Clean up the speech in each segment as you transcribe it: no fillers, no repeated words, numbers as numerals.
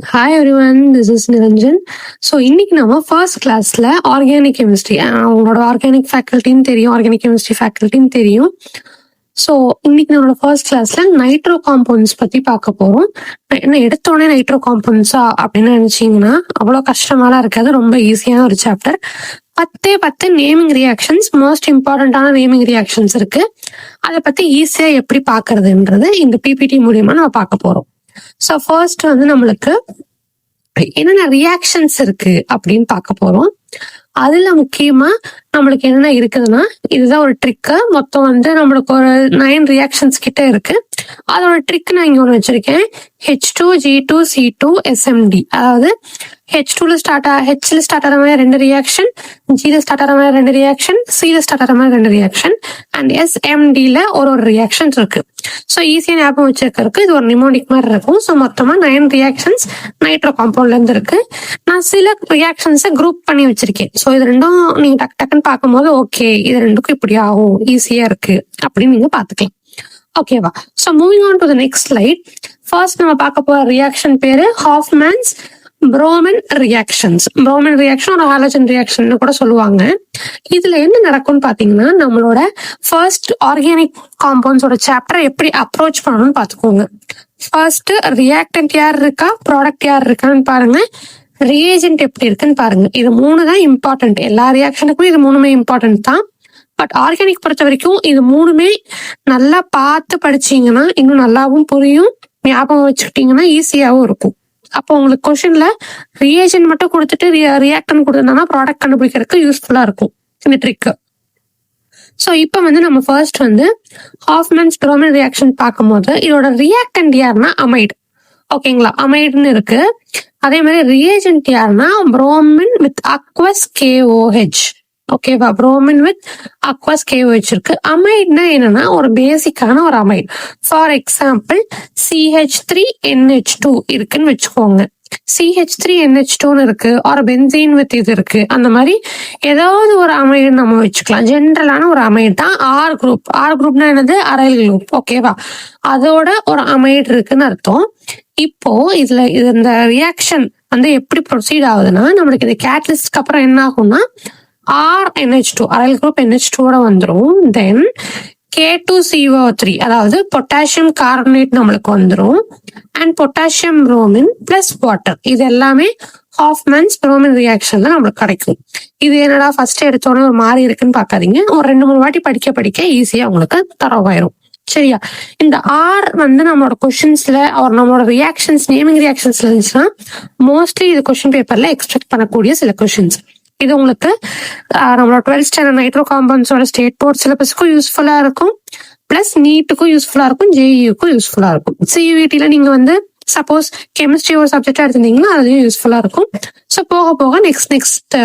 Hi everyone, this is Niranjan. So இன்னைக்கு நம்ம first கிளாஸ்ல ஆர்கானிக் கெமிஸ்ட்ரி, அவங்களோட ஆர்கானிக் ஃபேக்கல்ட்டின்னு தெரியும், ஆர்கானிக் கெமிஸ்ட்ரி ஃபேக்கல்ட்டின்னு தெரியும். ஸோ இன்னைக்கு நம்மளோட ஃபர்ஸ்ட் கிளாஸ்ல நைட்ரோ காம்பவுண்ட்ஸ் பத்தி பார்க்க போறோம். என்ன எடுத்தோடனே நைட்ரோ காம்பவுண்ட்ஸா அப்படின்னு நினைச்சீங்கன்னா அவ்வளோ கஷ்டமாலாம் இருக்காது, ரொம்ப ஈஸியான ஒரு சாப்டர். 10 நேமிங் ரியாக்ஷன்ஸ், மோஸ்ட் இம்பார்ட்டன்டான நேமிங் ரியாக்ஷன்ஸ் இருக்கு. அதை பத்தி ஈஸியா எப்படி பாக்குறதுன்றது இந்த பிபிடி மூலியமா நம்ம பார்க்க போறோம். ஸோ ஃபர்ஸ்ட் வந்து நம்மளுக்கு என்னென்ன ரியாக்ஷன்ஸ் இருக்கு அப்படின்னு பார்க்க போறோம். அதுல முக்கியமா நம்மளுக்கு என்னென்ன இருக்குதுன்னா, இதுதான் ஒரு ட்ரிக்கு. மொத்தம் வந்து நம்மளுக்கு ஒரு 9 ரியாக்ஷன்ஸ் கிட்ட இருக்கு. அதோட ட்ரிக் நான் இங்க ஒன்று வச்சிருக்கேன். H2G2C2SMD. அதாவது H2ல ஹெச்ல ஸ்டார்ட் ஆகிற மாதிரி 2 ரியாக்ஷன், ஜில ஸ்டார்ட் ஆகிற மாதிரி 2 ரியாக்ஷன், சில ஸ்டார்ட் ஆகிற மாதிரி 2 ரியாக்ஷன், அண்ட் SMDல ஒரு ரியாக்ஷன் இருக்கு. ஸோ ஈஸியா ஞாபகம் வச்சிருக்கிறதுக்கு இது ஒரு நிமோனிக் மாதிரி இருக்கும். ஸோ மொத்தமா 9 ரியாக்ஷன்ஸ் நைட்ரோ காம்பவுண்ட்ல இருந்து இருக்கு. நான் சில ரியாக்ஷன்ஸை குரூப் பண்ணி வச்சிருக்கேன். ஸோ இது ரெண்டும் நீங்க டக்குன்னு பார்க்கும்போது ஓகே, இது ரெண்டுக்கும் இப்படி ஆகும், ஈஸியா இருக்கு அப்படின்னு நீங்க பாத்துக்கலாம். ஓகேவா? So moving on to the next slide. First நம்ம பார்க்க போற ரியாக்ஷன் பேரு Hofmann's bromine reactions. Bromine reaction ஒரு ஹாலஜன் ரியாக்ஷன் கூட சொல்லுவாங்க. இதுல என்ன நடக்கும்னு பாத்தீங்கன்னா, நம்மளோட ஃபர்ஸ்ட் ஆர்கானிக் காம்பவுண்ட்ஸோட சாப்டர் எப்படி அப்ரோச் பண்ணணும்னு பாத்துக்கோங்க. ஃபர்ஸ்ட் ரியாக்டன்ட் யார் இருக்கா, ப்ராடக்ட் யார் இருக்கான்னு பாருங்க, ரியேஜென்ட் எப்படி இருக்குன்னு பாருங்க. இது 3 தான் இம்பார்ட்டன்ட். எல்லா ரியாக்ஷனுக்கும் இது 3மே இம்பார்ட்டன்ட் தான். பட் ஆர்கானிக் பொறுத்த வரைக்கும் இது 3மே நல்லா பார்த்து படிச்சீங்கன்னா இன்னும் நல்லாவும் புரியும், ஞாபகம் வச்சுக்கிட்டீங்கன்னா ஈஸியாவும் இருக்கும். அப்போ உங்களுக்கு கொஸ்டின்ல ரியேஜென்ட் மட்டும் கொடுத்துட்டு ரியாக்டன் கொடுத்துருந்தாங்கன்னா ப்ராடக்ட் கண்டுபிடிக்கிறதுக்கு யூஸ்ஃபுல்லா இருக்கும் இந்த ட்ரிக். ஸோ இப்போ வந்து நம்ம ஃபர்ஸ்ட் வந்து ஹாஃப்மேன்ஸ் புரோமின் ரியாக்ஷன் பார்க்கும்போது இதோட ரியாக்டன்ட் யாருன்னா அமைடு. ஓகேங்களா, அமைடுன்னு இருக்கு. அதே மாதிரி ரியேஜென்ட் யாருன்னா புரோமின் வித் அக்வஸ் KOH. ஓகேவா, புரோமின் வித் அக்வஸ் KOH இருக்கு. அமைட்னா என்னன்னா ஒரு பேசிக்கான ஒரு அமைட். ஃபார் எக்ஸாம்பிள் CH3NH2 இருக்குன்னு வச்சுக்கோங்க. CH3NH2 இருக்கு, ஒரு பென்சீன் வித் இது இருக்கு. அந்த மாதிரி ஏதாவது ஒரு அமைடு நம்ம வச்சுக்கலாம். ஜென்ரலான ஒரு அமைடு தான் ஆர் குரூப். ஆர் குரூப்னா என்னது, அரைல் குரூப். ஓகேவா, அதோட ஒரு அமைடு இருக்குன்னு அர்த்தம். இப்போ இதுல இந்த ரியாக்ஷன் வந்து எப்படி ப்ரொசீட் ஆகுதுன்னா, நம்மளுக்கு இந்த கேட்டலிஸ்ட்க்கு அப்புறம் என்ன ஆகும்னா RNH2 அரைல் குரூப் NH2 வந்துடும். தென் K2CO3 அதாவது பொட்டாசியம் கார்பனேட் நம்மளுக்கு வந்துடும். And potassium bromine plus water. இது எல்லாமே ஹாஃப்மேன்ஸ் புரோமின் ரியாக்ஷன்ல நம்மளுக்கு கிடைக்கும். இது என்னடா ஃபர்ஸ்ட் எடுத்தோடனே ஒரு மாதிரி இருக்குன்னு பாக்காதீங்க, ஒரு 2-3 வாட்டி படிக்க படிக்க ஈஸியா உங்களுக்கு தரவாயிரும். சரியா? இந்த ஆர் வந்து நம்மளோட கொஸ்டின்ஸ்ல ஒரு நம்மளோட ரியாக்ஷன்ஸ், நேமிங் ரியாக்ஷன்ஸ்ல இருந்துச்சுன்னா மோஸ்ட்லி இது கொஸ்டின் பேப்பர்ல எக்ஸ்பெக்ட் பண்ணக்கூடிய சில கொஸ்டின்ஸ். இது உங்களுக்கு நம்மளோட 12th ஸ்டாண்டர்ட் நைட்ரோ காம்பவுண்ட்ஸோட ஸ்டேட் போர்ட் சிலபஸ்க்கும் யூஸ்ஃபுல்லா இருக்கும், பிளஸ் நீட்டுக்கும் யூஸ்ஃபுல்லா இருக்கும், JEUக்கும் யூஸ்ஃபுல்லா இருக்கும். CUETல நீங்க வந்து சப்போஸ் கெமிஸ்ட்ரி ஒரு சப்ஜெக்டா எடுத்திருந்தீங்கன்னா அதுலயும் யூஸ்ஃபுல்லா இருக்கும். ஸோ போக போக நெக்ஸ்ட்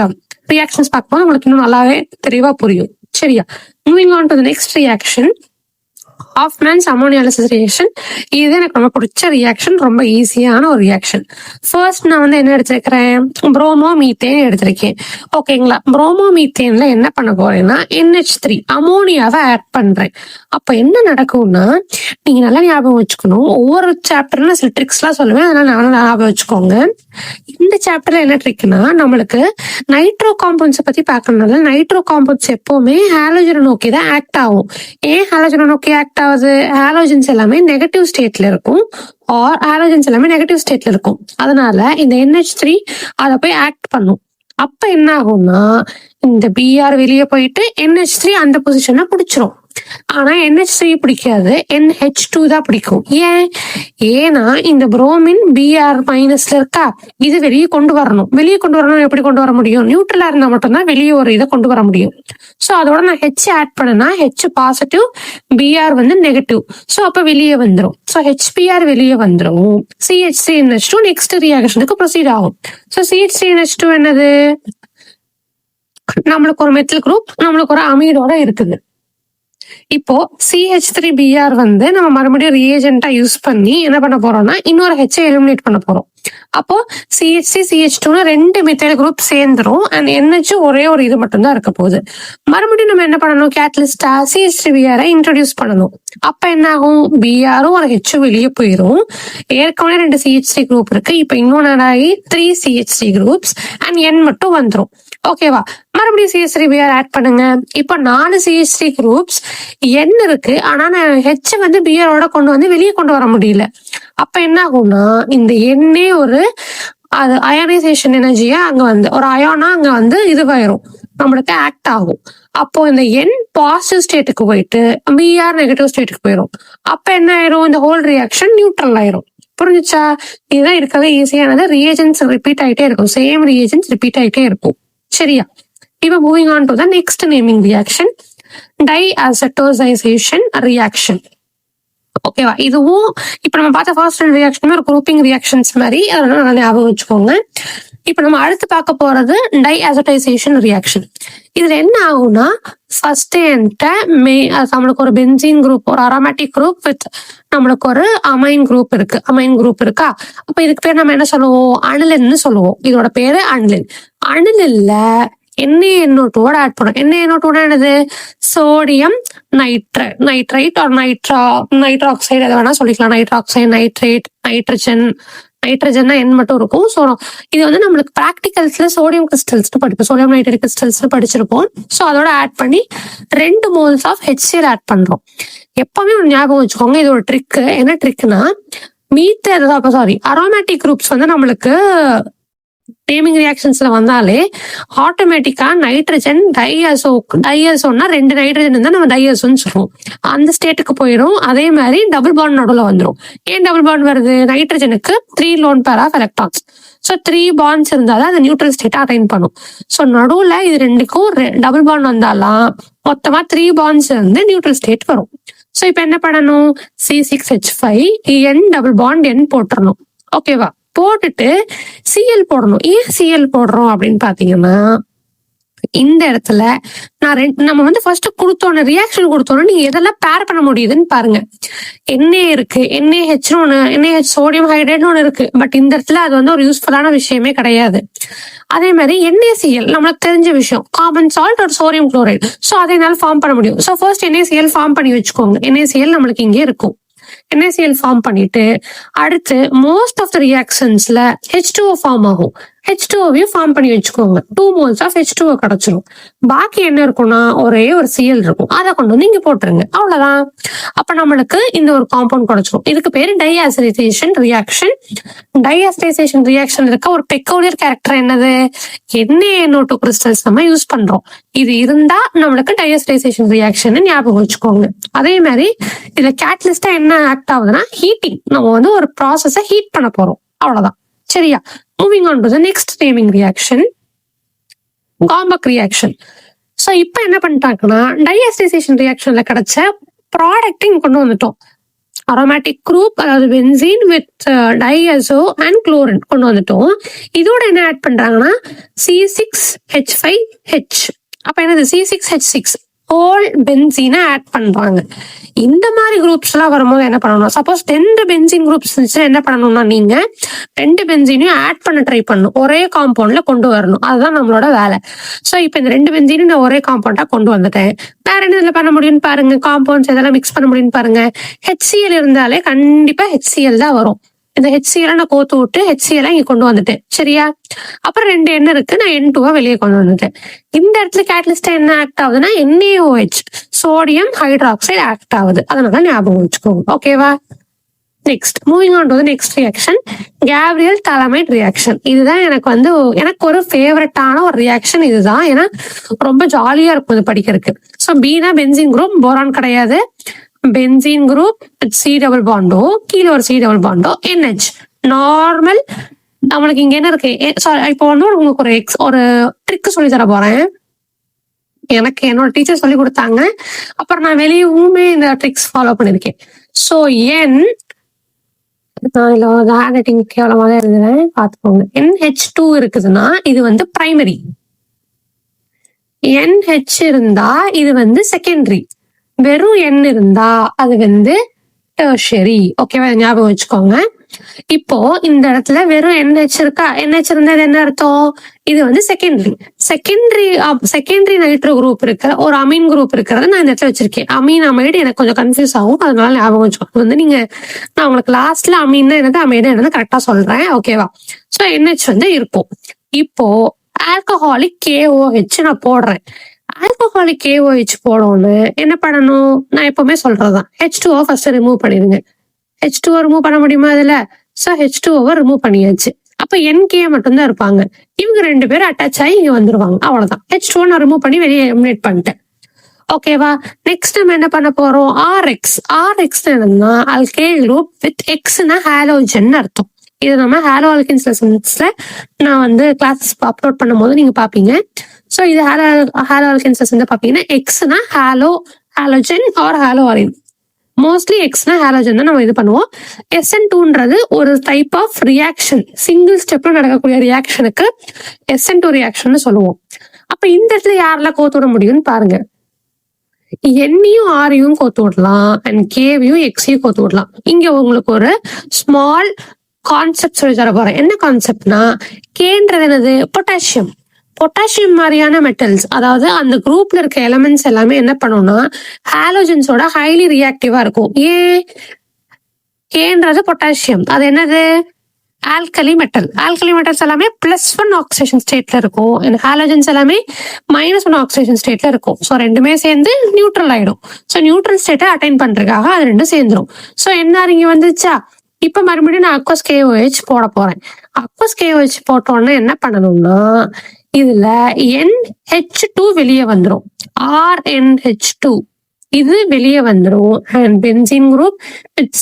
ரியாக்ஷன்ஸ் பார்க்கும்போது உங்களுக்கு இன்னும் நல்லாவே தெளிவா புரியும். சரியா? Moving on to the next reaction, Hofmann's ammonolysis reaction. இது எனக்கு ரொம்ப பிடிச்ச ரியாக்ஷன், ரொம்ப ஈஸியான ஒரு ரியாக்ஷன். ஃபர்ஸ்ட் நான் வந்து என்ன எடுத்திருக்கிறேன், புரோமோ மீத்தேன் எடுத்திருக்கேன். ஓகேங்களா, புரோமோ மீத்தேன்ல என்ன பண்ண போறேன்னா NH3 அமோனியாவை ஆட் பண்றேன். அப்ப என்ன நடக்கும்னா, நீங்க நல்லா ஞாபகம் வச்சுக்கணும், ஒவ்வொரு சாப்டர்ல சில ட்ரிக்ஸ் எல்லாம் சொல்லுவேன், அதனால நானும் ஞாபகம் வச்சுக்கோங்க. இந்த சாப்டர்ல என்ன ட்ரிக்னா, நம்மளுக்கு நைட்ரோ காம்பவுண்ட்ஸை பத்தி பார்க்கறதுனால நைட்ரோ காம்பவுண்ட்ஸ் எப்பவுமே ஹாலோஜனை நோக்கி தான் ஆக்ட் ஆகும். ஏன் ஹாலோஜனை நோக்கி ஆக்ட் ஆகுது? ஹாலோஜன்ஸ் எல்லாமே நெகட்டிவ் ஸ்டேட்ல இருக்கும், ஆர் ஹாலோஜன்ஸ் எல்லாமே நெகட்டிவ் ஸ்டேட்ல இருக்கும். அதனால இந்த NH3 அதை போய் ஆக்ட் பண்ணும். அப்ப என்ன ஆகும்னா, இந்த BR வெளியே போயிட்டு NH3 அந்த பொசிஷனை பிடிச்சிரும். ஆனா NH3 பிடிக்காது, NH2 தான் பிடிக்கும். ஏன்னா இந்த புரோமின் BR மைனஸ்ல இருக்கா, இது வெளியே கொண்டு வரணும். வெளியே கொண்டு வரணும், எப்படி கொண்டு வர முடியும்? நியூட்ரலா இருந்தா மட்டும்தான் வெளியே ஒரு இதை கொண்டு வர முடியும். ஸோ அதோட நான் H ஆட் பண்ணனா H பாசிட்டிவ், BR வந்து நெகட்டிவ். ஸோ அப்ப வெளியே வந்துடும். ஸோ HBr வெளியே வந்துடும். CH3NH2 நெக்ஸ்ட் ரியாக்ஷனுக்கு ப்ரொசீட் ஆகும். ஸோ CH3NH2 என்னது, நம்மளுக்கு ஒரு மெத்தில் குரூப், நம்மளுக்கு ஒரு அமீடோட இருக்குது. இப்போ CH3Br வந்து நம்ம மறுபடியும் ரியேஜென்ட்டா யூஸ் பண்ணி என்ன பண்ண போறோம்னா இன்னொரு ஹெச்சை எலிமினேட் பண்ண போறோம். அப்போ CH3 CH2 2 மெத்தைல் குரூப் சேர்ந்துரும் அண்ட் NH ஒரே ஒரு இது மட்டும் தான் இருக்க போகுது. மறுபடியும் நம்ம என்ன பண்ணணும், கேட்டலிஸ்டா CH3Br இன்ட்ரோடியூஸ் பண்ணணும். அப்ப என்ன ஆகும், Br-ம் ஒரு H வெளியே போயிரும். ஏற்கனவே 2 CH3 குரூப் இருக்கு, இப்ப இன்னொன்னு ஆகி 3 CH3 குரூப்ஸ் அண்ட் N மட்டும் வந்துரும். ஓகேவா, மறுபடியும் CH3Br ஆட் பண்ணுங்க. இப்போ 4 CH3 குரூப்ஸ் N இருக்கு, ஆனா நான் H வந்து Br-ஓட கொண்டு வந்து வெளியே கொண்டு வர முடியல. அப்ப என்ன ஆகும்னா இந்த எண்ணே ஒரு அது அயனைசேஷன் எனர்ஜியா அங்க வந்து ஒரு அயானா அங்க வந்து இதுவாயிரும், நம்மளுக்கு ஆக்ட் ஆகும். அப்போ இந்த என் பாசிட்டிவ் ஸ்டேட்டுக்கு போயிட்டு Br நெகட்டிவ் ஸ்டேட்டுக்கு போயிடும். அப்ப என்ன ஆயிரும், இந்த ஹோல் ரியாக்ஷன் நியூட்ரல் ஆயிரும். புரிஞ்சுச்சா? இதுதான் இருக்கவே ஈஸியானது. ரியேஜன்ஸ் ரிப்பீட் ஆயிட்டே இருக்கும், சேம் ரியேஜன்ஸ் ரிப்பீட் ஆயிட்டே இருக்கும். சரியா? இப்போ moving on to the next naming reaction, diazotization reaction. ஓகேவா, இதுவும் இப்ப நம்ம பார்த்த ஃபர்ஸ்ட் ரியாக்ஷன் ஒரு குரூப்பிங் ரியாக்ஷன்ஸ் மாதிரி, அதனால நல்லா ஞாபகம் வச்சுக்கோங்க. இப்ப நம்ம அடுத்து பார்க்க போறது டைஅசெட்டைசேஷன் ரியாக்ஷன். இதுல என்ன ஆகும்னா ஃபர்ஸ்ட் என்கிட்ட நம்மளுக்கு ஒரு பென்சீன் குரூப், ஒரு அரோமேட்டிக் குரூப் வித் நம்மளுக்கு ஒரு அமைன் குரூப் இருக்கு. அமைன் குரூப் இருக்கா, அப்ப இதுக்கு பேர் நம்ம என்ன சொல்லுவோம், அனிலின்னு சொல்லுவோம். இதோட பேரு அனிலின். அனிலின்ல NaNO2 ஆட் பண்ணும். NaNO2 என்னது, சோடியம் நைட்ரைட் ஆர் நைட்ராக்சைடு, எதை வேணா சொல்லிக்கலாம். நைட்ராக்சைடு, நைட்ரேட், நைட்ரஜன்னா N மட்டும் இருக்கும். ஸோ இது வந்து நம்மளுக்கு ப்ராக்டிகல்ஸ்ல சோடியம் கிறிஸ்டல்ஸ் படிப்போம், சோடியம் நைட்ரேட் கிறிஸ்டல்ஸ் படிச்சிருப்போம். ஸோ அதோட ஆட் பண்ணி 2 moles ஆஃப் HCl ஆட் பண்றோம். எப்பவுமே ஒரு ஞாபகம் வச்சுக்கோங்க, இது ஒரு ட்ரிக். என்ன ட்ரிக்னா, அரோமேட்டிக் குரூப்ஸ் வந்து நம்மளுக்கு நேமிங் ரியாக்ஷன்ஸ்ல வந்தாலே ஆட்டோமேட்டிக்கா நைட்ரஜன் டைஅசோன்னா 2 நைட்ரஜன் இருந்தா நம்ம டைஅசோன்னு சொல்லுவோம், அந்த ஸ்டேட்டுக்கு போயிடும். அதே மாதிரி டபுள் பாண்ட் நடுவில் வந்துடும். ஏன் டபுள் பாண்ட் வருது, நைட்ரஜனுக்கு 3 lone pair of electrons. So 3 bonds இருந்தாலும் அது நியூட்ரல் ஸ்டேட்டா அட்டைன் பண்ணும். ஸோ நடுவுல இது 2க்கும் டபுள் பாண்ட் வந்தாலாம் மொத்தமா 3 bonds இருந்து நியூட்ரல் ஸ்டேட் வரும். ஸோ இப்ப என்ன பண்ணணும், C6H5 N double bond N போட்டுறணும். ஓகேவா, போட்டுட்டு Cl போடணும். ஏன் Cl போடுறோம் அப்படின்னு பாத்தீங்கன்னா, இந்த இடத்துல நம்ம வந்து ஃபர்ஸ்ட் கொடுத்தோன்னு ரியாக்ஷன் கொடுத்தோன்னு நீங்க எதெல்லாம் பேர் பண்ண முடியுதுன்னு பாருங்க. Na இருக்கு, NaH ஒண்ணு, NaH சோடியம் ஹைட்ரேட்னு ஒண்ணு இருக்கு. பட் இந்த இடத்துல அது வந்து ஒரு யூஸ்ஃபுல்லான விஷயமே கிடையாது. அதே மாதிரி NaCl நம்மளுக்கு தெரிஞ்ச விஷயம், காமன் சால்ட் ஒரு சோடியம் குளோரைடு. ஸோ அதை என்னால ஃபார்ம் பண்ண முடியும். ஸோ ஃபர்ஸ்ட் NaCl ஃபார்ம் பண்ணி வச்சுக்கோங்க. NaCl நம்மளுக்கு இங்கே இருக்கும். NaCl ஃபார்ம் பண்ணிட்டு அடுத்து மோஸ்ட் ஆஃப் த ரியாக்ஷன்ஸ்ல H2O ஃபார்ம் ஆகும். H2O ஃபார்ம் பண்ணி வச்சுக்கோங்க. 2 moles ஆஃப் H2O கிடைச்சிரும். பாக்கி என்ன இருக்கும்னா ஒரே ஒரு Cl இருக்கும், அதை கொண்டு வந்து இங்க போட்டுருங்க. அவ்வளவுதான். அப்ப நம்மளுக்கு இந்த ஒரு காம்பவுண்ட் கிடைச்சிரும். இதுக்கு பேரு டைஅசெட்டைசேஷன் ரியாக்ஷன். டைஅசெட்டைசேஷன் ரியாக்ஷன் இருக்க ஒரு பெக்கூலியர் கேரக்டர் என்னது, NaNO2 கிறிஸ்டல்ஸ் நம்ம யூஸ் பண்றோம். இது இருந்தா நம்மளுக்கு டைஅசெட்டைசேஷன் ரியாக்ஷன் ஞாபகம் வச்சுக்கோங்க. அதே மாதிரி இதுல கேட்டலிஸ்டா என்ன ஆக்ட் ஆகுதுன்னா ஹீட்டிங். நம்ம வந்து ஒரு ப்ராசஸ ஹீட் பண்ண போறோம், அவ்வளவுதான். சரியா? Moving on to the next naming reaction, Gomberg reaction. So இப்போ என்ன பண்ணிட்டாங்கன்னா டைஅசெட்டைசேஷன் ரியாக்ஷன்ல கிடைச்ச ப்ராடக்ட் கொண்டு வந்துட்டோம். அரோமேட்டிக் குரூப், அதாவது benzene with diazo and chlorine கொண்டு வந்துட்டோம். இதோட என்ன ஆட் பண்றாங்கன்னா C6H5H. அப்ப என்னது, C6H6 ஹோல் பென்சீனை ஆட் பண்றாங்க. இந்த மாதிரி குரூப்ஸ் எல்லாம் வரும்போது என்ன பண்ணணும், சப்போஸ் 2 பென்சீன் குரூப்ஸ் இருந்துச்சுன்னா என்ன பண்ணணும்னா நீங்க 2 பென்சீனையும் ஆட் பண்ண ட்ரை பண்ணணும், ஒரே காம்பவுண்ட்ல கொண்டு வரணும். அதுதான் நம்மளோட வேலை. சோ இப்ப இந்த 2 பென்சீனையும் நான் ஒரே காம்பவுண்டா கொண்டு வந்துட்டேன். வேற என்ன இதுல பண்ண முடியும்னு பாருங்க, காம்பவுண்ட்ஸ் எதெல்லாம் மிக்ஸ் பண்ண முடியும்னு பாருங்க. HCl இருந்தாலே கண்டிப்பா HCl தான் வரும். இந்த HCl நான் கோத்து விட்டு HCl இங்க கொண்டு வந்துட்டேன். சரியா? அப்புறம் 2 எண்ணெய் இருக்கு, நான் N2 வெளியே கொண்டு வந்துட்டேன். இந்த இடத்துல கேட்டலிஸ்டா என்ன ஆக்ட் ஆகுதுன்னா NaOH சோடியம் ஹைட்ராக்சைடு ஆக்ட் ஆகுது. அதனால ஞாபகம் வச்சுக்கோங்க. ஓகேவா? Next moving on to the next reaction, Gabriel தாலமைட் reaction. இதுதான் எனக்கு ஒரு ஃபேவரட்டான ஒரு ரியாக்ஷன் இதுதான். ஏன்னா ரொம்ப ஜாலியா இருக்கும் இது படிக்கிறதுக்கு. So Beena benzene group, boron கிடையாது. பென்சீன் குரூப் C டபுள் பாண்டோ, கீழே ஒரு C டபுள் பாண்டோ, NH நார்மல். நம்மளுக்கு இங்க என்ன இருக்கு, இப்போ வந்து உங்களுக்கு ஒரு ட்ரிக் சொல்லி தர போறேன். எனக்கு என்னோட டீச்சர் சொல்லி கொடுத்தாங்க, அப்புறம் நான் வெளியவுமே இந்த ட்ரிக்ஸ் ஃபாலோ பண்ணிருக்கேன். ஸோ ஹேண்ட் ரைட்டிங் கேவலமாக தான் இருந்தேன், பார்த்துக்கோங்க. NH2 இருக்குதுன்னா இது வந்து பிரைமரி, NH இருந்தா இது வந்து செகண்டரி. வெறும் N இருந்தா அது வந்து டெர்ஷரி. ஓகேவா, ஞாபகம் வச்சுக்கோங்க. இப்போ இந்த இடத்துல வெறும் NH இருக்கா, NH இருந்தது என்ன அர்த்தம், இது வந்து செகண்டரி நைட்ரோ குரூப் இருக்கிற ஒரு அமீன் குரூப் இருக்கிறத நான் இந்த இடத்துல வச்சிருக்கேன். அமீன் அமைடு எனக்கு கொஞ்சம் கன்ஃபியூஸ் ஆகும், அதனால ஞாபகம் வச்சுக்கோங்க. வந்து நீங்க நான் உங்களுக்கு லாஸ்ட்ல அமீன்னா என்னது அமைடு என்னது கரெக்டா சொல்றேன். ஓகேவா, சோ NH வந்து இருக்கும். இப்போ ஆல்கஹாலிக் KOH நான் போடுறேன். ஆல்கஹாலிக் KOH போடணும்னு என்ன பண்ணணும், நான் எப்பவுமே சொல்றதுதான், H2O ஃபர்ஸ்ட் ரிமூவ் பண்ணிடுங்க. H2O ரிமூவ் பண்ண முடியுமா இதுல, சோ H2O ரிமூவ் பண்ணியாச்சு. அப்ப NK மட்டும்தான் இருப்பாங்க. இவங்க 2 பேரும் அட்டாச் ஆகி இங்க வந்துருவாங்க, அவ்வளவுதான். H2O நான் ரிமூவ் பண்ணி வெளியே எலிமினேட் பண்ணிட்டேன். ஓகேவா, நெக்ஸ்ட் நம்ம என்ன பண்ண போறோம், RX என்னன்னா அல்கைல் குரூப் வித் எக்ஸ்னா ஹாலோஜன் அர்த்தம். இது நம்ம ஹாலோ ஆல்கின்ஸ் லெசன்ஸ்ல நான் வந்து கிளாஸஸ் அப்லோட் பண்ணும் போது நீங்க பாப்பீங்க. சோ இது ஹாலோ ஆல்கின்ஸ் லெசன்ல பாப்பீங்கன்னா எக்ஸ்னா ஹாலோஜன் ஆர் ஹாலோஆரின். மோஸ்ட்லி எக்ஸ்னா ஹாலோஜன் தான் நம்ம இது பண்ணுவோம். SN2ன்றது ஒரு டைப் ஆஃப் ரியாக்ஷன், சிங்கிள் ஸ்டெப்ல நடக்கக்கூடிய ரியாக்ஷனுக்கு SN2 ரியாக்ஷன் சொல்லுவோம். அப்ப இந்த இடத்துல யாரெல்லாம் கோத்து விட முடியும்னு பாருங்க. N-யும் R-யும் கோத்து விடலாம், அண்ட் K-வையும் X-யும் கோத்து விடலாம். இங்க உங்களுக்கு ஒரு ஸ்மால் கான்செப்ட் சொல்லி தர போறேன். என்ன கான்செப்ட்னா, Kன்றது என்னது, பொட்டாசியம் மாதிரியான மெட்டல்ஸ், அதாவது அந்த குரூப்ல இருக்க எலிமெண்ட்ஸ் எல்லாமே என்ன பண்ணும்னா ஹாலோஜன்ஸோட ஹைலி ரியாக்டிவா இருக்கும். ஏன், Kன்றது பொட்டாசியம், அது என்னது ஆல்கலி மெட்டல்ஸ் எல்லாமே +1 ஆக்சிடேஷன் ஸ்டேட்ல இருக்கும், ஹாலோஜன்ஸ் எல்லாமே -1 ஆக்சிடேஷன் ஸ்டேட்ல இருக்கும். ஸோ ரெண்டுமே சேர்ந்து நியூட்ரல் ஆயிடும். ஸோ நியூட்ரல் ஸ்டேட்டை அட்டைன் பண்றதுக்காக அது ரெண்டும் சேர்ந்துரும். ஸோ என்ன இங்க வந்துச்சா, இப்ப மறுபடியும் நான் அக்வஸ் KOH போட போறேன். அக்வஸ் KOH போட்டோன்னா என்ன பண்ணணும்னா இதுல NH2 வெளியே வந்துடும், RNH2 இது வெளியே வந்துடும். And benzene group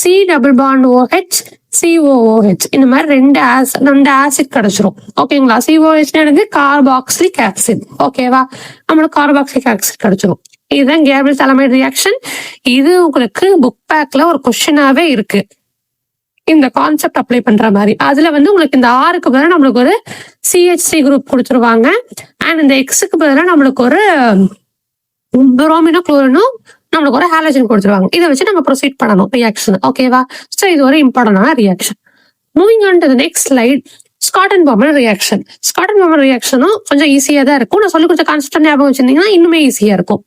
C double bond OH COOH இந்த மாதிரி ரெண்டு ஆசிட் கிடைச்சிரும். ஓகேங்களா, COH எனக்கு கார்பாக்சிலிக் ஆசிட். ஓகேவா, நம்மளுக்கு கார்பாக்சிலிக் ஆசிட் கிடைச்சிரும். இதுதான் கேப்ரியல் தலமைடு ரியாக்ஷன். இது உங்களுக்கு புக் பேக்ல ஒரு கொஸ்டினாவே இருக்கு, இந்த கான்செப்ட் அப்ளை பண்ற மாதிரி. அதுல வந்து உங்களுக்கு இந்த ஆருக்கு பதிலாக நம்மளுக்கு ஒரு CH3 குரூப் கொடுத்துருவாங்க, அண்ட் இந்த எக்ஸுக்கு பதிலாக நம்மளுக்கு ஒரு புரோமினோ குளோரினோ நம்மளுக்கு ஒரு ஹாலஜன் கொடுத்துருவாங்க. இதை வச்சு நம்ம ப்ரொசீட் பண்ணணும் ரியாக்ஷன். ஓகேவா, ஸோ இது ஒரு இம்பார்ட்டன்டான reaction. Moving on to the next slide, Schotten and Baumann reaction. Schotten and Baumann ரியாக்ஷனும் கொஞ்சம் ஈஸியா தான் இருக்கும். நான் சொல்லி கொடுத்த கான்செப்ட் ஞாபகம் வச்சிருந்தீங்கன்னா இன்னுமே ஈஸியா இருக்கும்.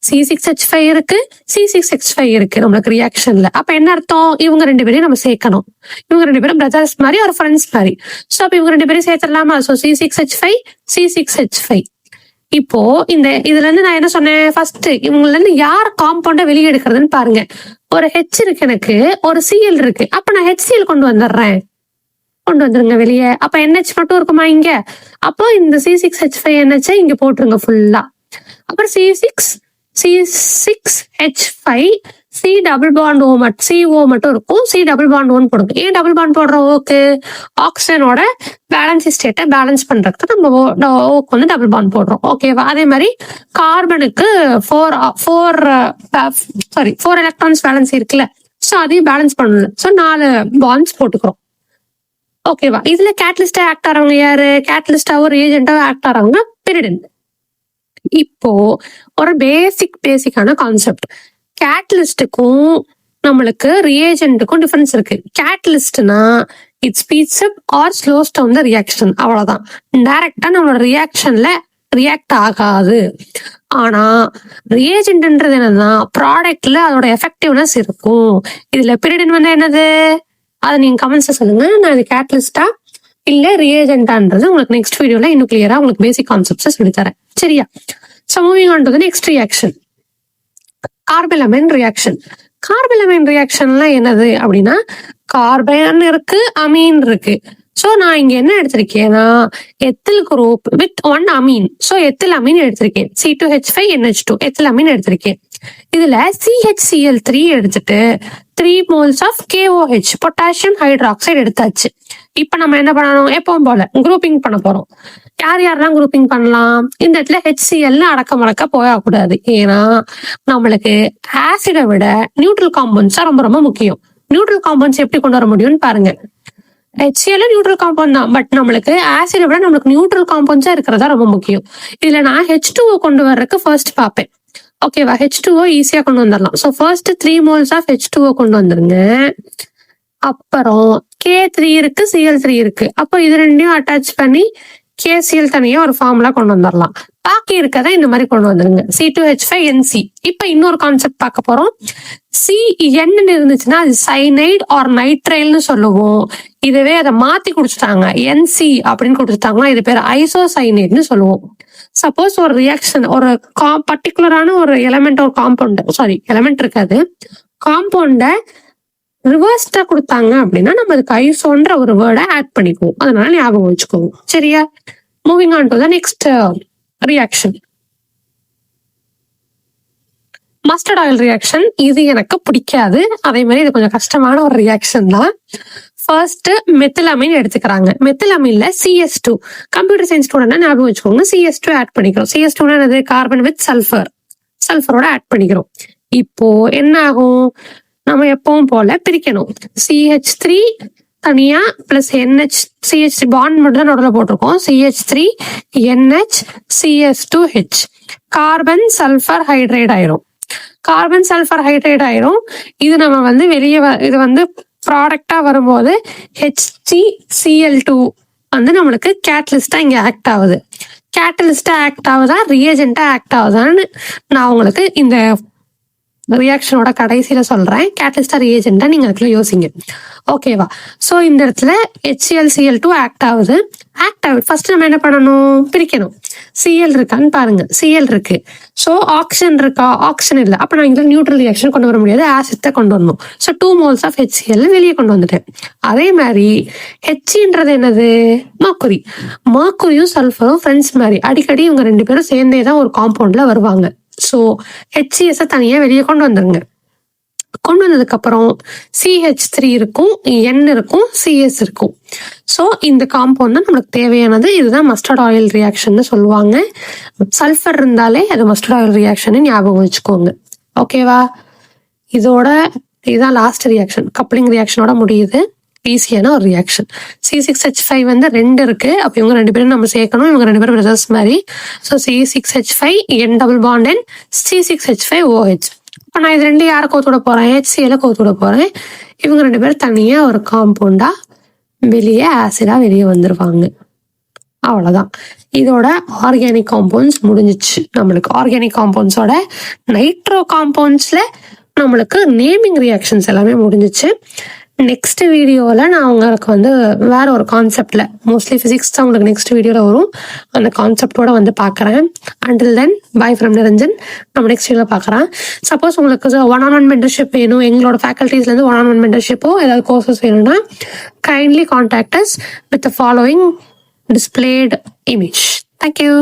C6H5 இருக்கு, C6H5 இருக்கு நம்மளுக்கு ரியாக்ஷன்ல. அப்ப என்ன அர்த்தம், இவங்க 2 பேரையும் நம்ம சேர்க்கணும். இவங்க 2 பேரும் பிரதர்ஸ் மாதிரி ஒரு ஃப்ரெண்ட்ஸ் மாதிரி. ஸோ அப்ப இவங்க 2 பேரும் சேர்த்துடலாமா, ஸோ C6H5 C6H5. இப்போ இந்த இதுல இருந்து நான் என்ன சொன்னேன், ஃபர்ஸ்ட் இவங்கள இருந்து யார் காம்பவுண்ட வெளியே எடுக்கிறதுன்னு பாருங்க. ஒரு H இருக்கு, எனக்கு ஒரு Cl இருக்கு, அப்ப நான் HCl கொண்டு வந்துருங்க வெளியே. அப்ப NH மட்டும் இருக்குமா இங்க, அப்போ இந்த C6H5 NH இங்க போட்டுருங்க ஃபுல்லா. அப்புறம் C6H5 C double bond O CO மட்டும் இருக்கும், C டபுள் பாண்ட் O போடுங்க. ஏன் டபுள் பாண்ட் போடுறோம், ஓக்கு ஆக்சிஜனோட பேலன்ஸ் ஸ்டேட்டை பேலன்ஸ் பண்றதுக்கு நம்ம ஓக்கு வந்து டபுள் பாண்ட் போடுறோம். ஓகேவா, அதே மாதிரி கார்பனுக்கு 4 எலக்ட்ரான்ஸ் பேலன்ஸ் இருக்குல்ல, ஸோ அதையும் பேலன்ஸ் பண்ணல, ஸோ 4 பாண்ட்ஸ் போட்டுக்கிறோம். ஓகேவா, இதுல கேட்டலிஸ்டா ஆக்ட் ஆறவங்க யாரு, கேட்டலிஸ்டாவோ ரியேஜென்டாவோ ஆக்ட் ஆறவங்க பிரிடின். இப்போ ஒரு பேசிக்கான கான்செப்ட், கேட்டலிஸ்டுக்கும் நம்மளுக்கு ரியேஜென்ட்டுக்கும் டிஃபரன்ஸ் இருக்கு. கேட்டலிஸ்ட்னா it speeds up or slows down the reaction, அவ்வளவுதான். டைரக்டா நம்மளோட ரியாக்ஷன்ல ரியாக்ட் ஆகாது. ஆனா ரியேஜென்ட்ன்றது என்னன்னா ப்ராடக்ட்ல அதோட எஃபெக்டிவ்னஸ் இருக்கும். இதுல பிரிடின் வந்து என்னது, அதை நீங்க கமெண்ட்ஸ்ல சொல்லுங்க. நான் இது கேட்டலிஸ்டா இல்ல ரியேஜென்டான்றது உங்களுக்கு நெக்ஸ்ட் வீடியோல இன்னும் கிளியரா உங்களுக்கு பேசிக் கான்செப்ட்ஸ் சொல்லி தரேன், சரியா? So moving on to the next reaction, carbylamine reaction. Carbylamine ரியாக்ஷன்லாம் என்னது அப்படின்னா, கார்பன் இருக்கு, அமீன் இருக்கு. சோ நான் இங்க என்ன எடுத்திருக்கேன்னா ethyl group with 1 amine. So ethyl amine எடுத்திருக்கேன், C2H5NH2 எத்தில் அமீன் எடுத்திருக்கேன். இதுல CHCl3 எடுத்துட்டு 3 moles of KOH potassium hydroxide எடுத்தாச்சு. இப்ப நம்ம என்ன பண்ணணும், எப்பவும் போல குரூப்பிங் பண்ண போறோம். யாரெல்லாம் குரூப்பிங் பண்ணலாம், இந்த இடத்துல HCl அடக்க போகக்கூடாது. ஏன்னா நம்மளுக்கு ஆசிடை விட நியூட்ரல் காம்பவுண்ட்ஸ் ரொம்ப ரொம்ப முக்கியம். நியூட்ரல் காம்பவுண்ட்ஸ் எப்படி கொண்டு வர முடியும்னு பாருங்க. HCl நியூட்ரல் காம்பவுண்ட் தான், பட் நம்மளுக்கு ஆசிடை விட நம்மளுக்கு நியூட்ரல் காம்பவுண்ட்ஸா இருக்கிறதா ரொம்ப முக்கியம். இதுல நான் H2O கொண்டு வர்றதுக்கு ஃபர்ஸ்ட் பார்ப்பேன். ஓகேவா? H2O ஈஸியா கொண்டு வந்துடலாம். So first 3 moles of H2O கொண்டு வந்துருங்க. அப்புறம் K3 இருக்கு, Cl3 இருக்கு. அப்போ இது ரெண்டையும் அட்டாச் பண்ணி KCl தனியா ஒரு ஃபார்முலா கொண்டு வந்துடலாம். பாக்கி இருக்கதை இந்த மாதிரி கொண்டு வந்துருங்க. C2H5NC. இப்ப இன்னொரு கான்செப்ட் பார்க்க போறோம். CN இருந்துச்சுன்னா அது சைனைட் ஆர் நைட்ரைல்னு சொல்லுவோம். இதுவே அதை மாத்தி குடிச்சிட்டாங்க, NC அப்படின்னு குடிச்சிட்டாங்கன்னா இது பேர் ஐசோசைனேட்னு சொல்லுவோம். சப்போஸ் ஒரு ரியாக்ஷன் ஒரு பர்டிகுலரான ஒரு எலமெண்ட் ஒரு காம்பவுண்ட் எலமெண்ட் இருக்காது, காம்பவுண்ட ரிவர்ஸ்டா கொடுத்தாங்க அப்படின்னா நம்ம அதுக்கு ஐசோன்ற ஒரு வேர்டை ஆட் பண்ணிக்குவோம். அதனால ஞாபகம் வச்சுக்குவோம். சரியா? Moving on to the next reaction. Mustard oil reaction. இது எனக்கு பிடிக்காது, அதே மாதிரி இது கொஞ்சம் கஷ்டமான ஒரு ரியாக்ஷன் தான். ஃபர்ஸ்ட் மெத்திலமைன் எடுத்துக்கிறாங்க. மெத்திலமைன்ல CS2, கம்ப்யூட்டர் சயின்ஸ் ஸ்டூடெண்ட் ஞாபகம் வச்சுக்கோங்க, CS2 ஆட் பண்ணிக்கிறோம். CS2 என்னது? கார்பன் வித் சல்ஃபர், சல்ஃபரோட ஆட் பண்ணிக்கிறோம். இப்போ என்ன ஆகும்? நம்ம எப்பவும் போல பிரிக்கணும். CH3 தனியா பிளஸ் NH, CH3 பாண்ட் மட்டும் தான் நடுவில் போட்டிருக்கோம். CH3 NH CS2H, carbon sulphur hydride ஆயிரும். கார்பன் சல்ஃபர் ஹைட்ரைட் ஆயிரும். இது நம்ம வந்து வெளியே இது வந்து ப்ராடக்டா வரும்போது HgCl2 வந்து நம்மளுக்கு கேட்டலிஸ்டா இங்க ஆக்ட் ஆகுது. கேட்டலிஸ்டா ஆக்ட் ஆகுதா, ரியேஜென்டா ஆக்ட் ஆகுதான்னு நான் உங்களுக்கு இந்த ரியாக்ஷனோட கடைசியில சொல்றேன். கேட்டலிஸ்டா ரியேஜென்டா நீங்க அதுக்குள்ள யோசிங்க. ஓகேவா? சோ இந்த இடத்துல HClCl2 ஆக்ட் ஆகுது. ஃபர்ஸ்ட் நம்ம என்ன பண்ணணும்? பிரிக்கணும். Cl இருக்கான்னு பாருங்க. Cl இருக்கு. சோ ஆக்சிஜன் இருக்கா? ஆக்சிஜன் இல்லை. அப்ப நான் இங்க நியூட்ரல் ரியாக்ஷன் கொண்டு வர முடியாது, ஆசிட் கொண்டு வரணும். ஸோ 2 moles ஆஃப் HCl வெளியே கொண்டு வந்துட்டேன். அதே மாதிரி Hன்றது என்னது? மர்க்குரி. மர்க்குரியும் சல்ஃபரும் ஃப்ரெண்ட்ஸ் மாதிரி அடிக்கடி இவங்க 2 பேரும் சேர்ந்தே தான் ஒரு காம்பவுண்ட்ல வருவாங்க. ஸோ HCS தனியா வெளியே கொண்டு வந்துருங்க. கொண்டு வந்ததுக்கு அப்புறம் CH3 இருக்கும், N இருக்கும், CS இருக்கும். ஸோ இந்த காம்பவுண்ட் தான் நம்மளுக்கு தேவையானது. இதுதான் மஸ்டர்ட் ஆயில் ரியாக்ஷன் சொல்லுவாங்க. சல்ஃபர் இருந்தாலே அது மஸ்டர்ட் ஆயில் ரியாக்ஷன் ஞாபகம் வச்சுக்கோங்க. ஓகேவா? இதுதான் லாஸ்ட் ரியாக்ஷன். கப்ளிங் ரியாக்ஷனோட முடியுது. ஈஸியான ஒரு ரியாக்ஷன். C6H5 வந்து 2 இருக்கு. அப்ப இவங்க 2 பேரும் நம்ம சேர்க்கணும். இவங்க 2 பேரும் பிரதர்ஸ் மாதிரி. So C6H5 N double bond N, C6H5OH. இப்ப நான் இது 2 யாரை கோத்து விட போறேன்? HCl கோத்து விட போறேன். இவங்க 2 பேரும் தனியா ஒரு காம்பவுண்டா வெளியே ஆசிடா வெளியே வந்துருவாங்க. அவ்வளவுதான். இதோட ஆர்கானிக் காம்பவுண்ட்ஸ் முடிஞ்சிச்சு. நம்மளுக்கு ஆர்கானிக் காம்பவுண்ட்ஸோட நைட்ரோ காம்பவுண்ட்ஸ்ல நம்மளுக்கு நேமிங் ரியாக்ஷன்ஸ் எல்லாமே முடிஞ்சிச்சு. நெக்ஸ்ட் வீடியோல நான் உங்களுக்கு வந்து வேற ஒரு கான்செப்ட்ல, மோஸ்ட்லி பிசிக்ஸ் தான் உங்களுக்கு நெக்ஸ்ட் வீடியோல வரும், அந்த கான்செப்டோட வந்து பாக்குறேன். Until then by from Niranjan. நம்ம நெக்ஸ்ட் வீடியோல பாக்குறேன். சப்போஸ் உங்களுக்கு 1-on-1 மென்டர்ஷிப் வேணும், எங்களோட ஃபேக்கல்டிஸ்ல இருந்து 1-on-1 மென்டர்ஷிப்போ ஏதாவது கோர்சஸ் வேணும்னா kindly contact us with the following displayed image. Thank you.